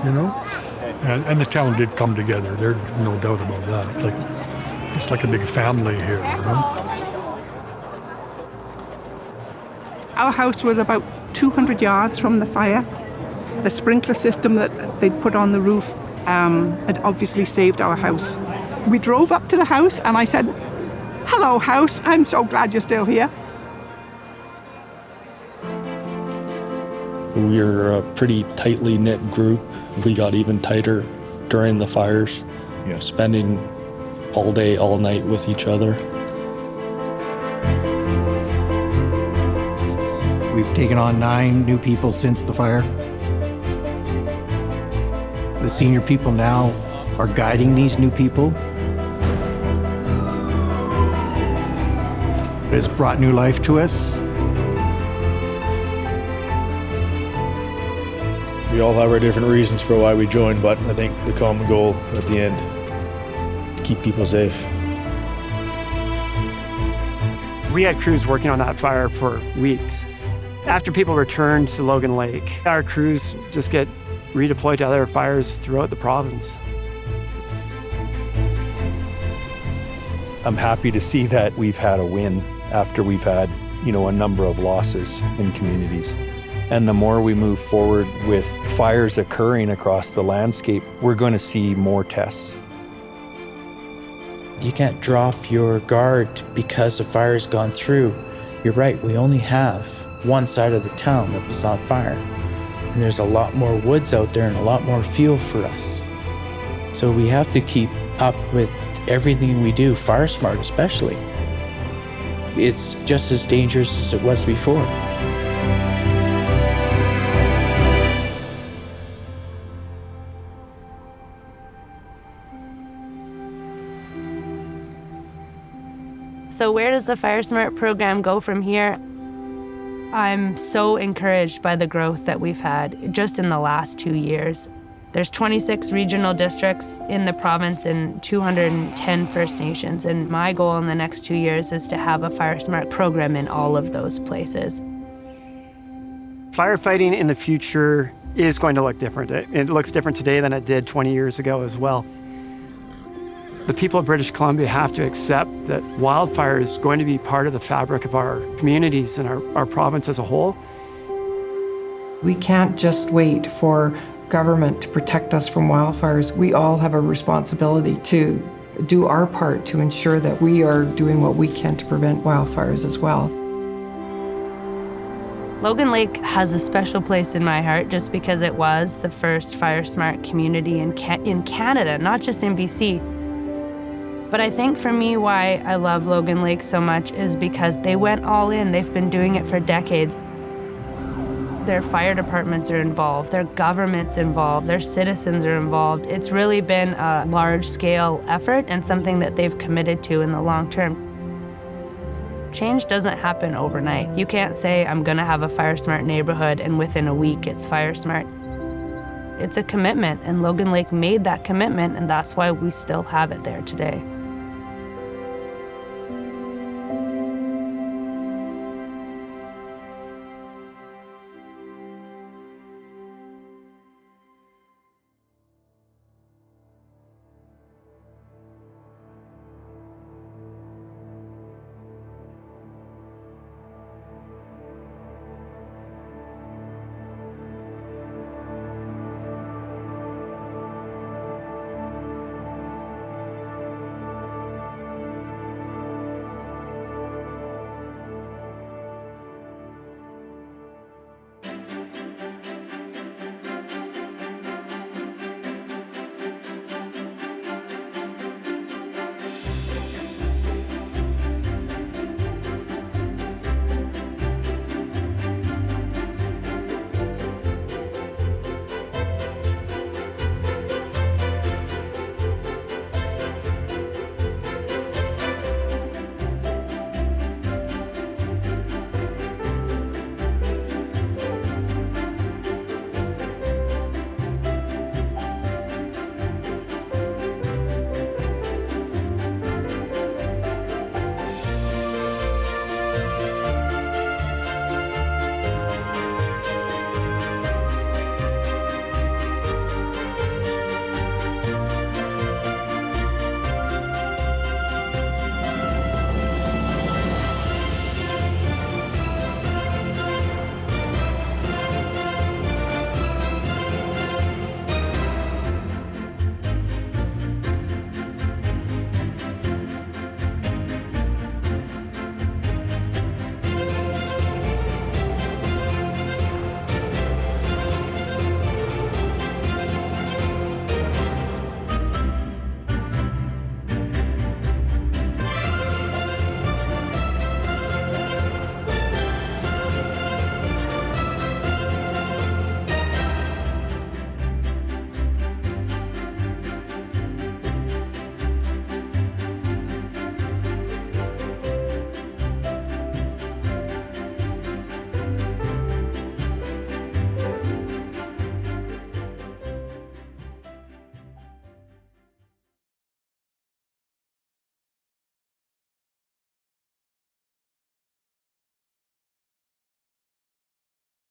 And the town did come together. There's no doubt about that. It's like a big family here, Our house was about 200 yards from the fire. The sprinkler system that they'd put on the roof had obviously saved our house. We drove up to the house and I said, "Hello, house, I'm so glad you're still here." We were a pretty tightly knit group. We got even tighter during the fires, spending all day, all night with each other. We've taken on 9 new people since the fire. The senior people now are guiding these new people. It has brought new life to us. we all have our different reasons for why we joined, but I think the common goal at the end, to keep people safe. We had crews working on that fire for weeks. After people returned to Logan Lake, our crews just get redeployed to other fires throughout the province. I'm happy to see that we've had a win after we've had, a number of losses in communities. And the more we move forward with fires occurring across the landscape, we're going to see more tests. You can't drop your guard because a fire's gone through. You're right, we only have one side of the town that was on fire. And there's a lot more woods out there and a lot more fuel for us. So we have to keep up with everything we do, FireSmart especially. It's just as dangerous as it was before. So where does the FireSmart program go from here? I'm so encouraged by the growth that we've had just in the last 2 years. There's 26 regional districts in the province and 210 First Nations, and my goal in the next 2 years is to have a FireSmart program in all of those places. Firefighting in the future is going to look different. It looks different today than it did 20 years ago as well. The people of British Columbia have to accept that wildfire is going to be part of the fabric of our communities and our province as a whole. We can't just wait for government to protect us from wildfires. We all have a responsibility to do our part to ensure that we are doing what we can to prevent wildfires as well. Logan Lake has a special place in my heart just because it was the first FireSmart community in Canada, not just in BC. But I think for me, why I love Logan Lake so much is because they went all in. They've been doing it for decades. Their fire departments are involved, their government's involved, their citizens are involved. It's really been a large-scale effort and something that they've committed to in the long term. Change doesn't happen overnight. You can't say, I'm gonna have a FireSmart neighborhood and within a week it's FireSmart. It's a commitment, and Logan Lake made that commitment, and that's why we still have it there today.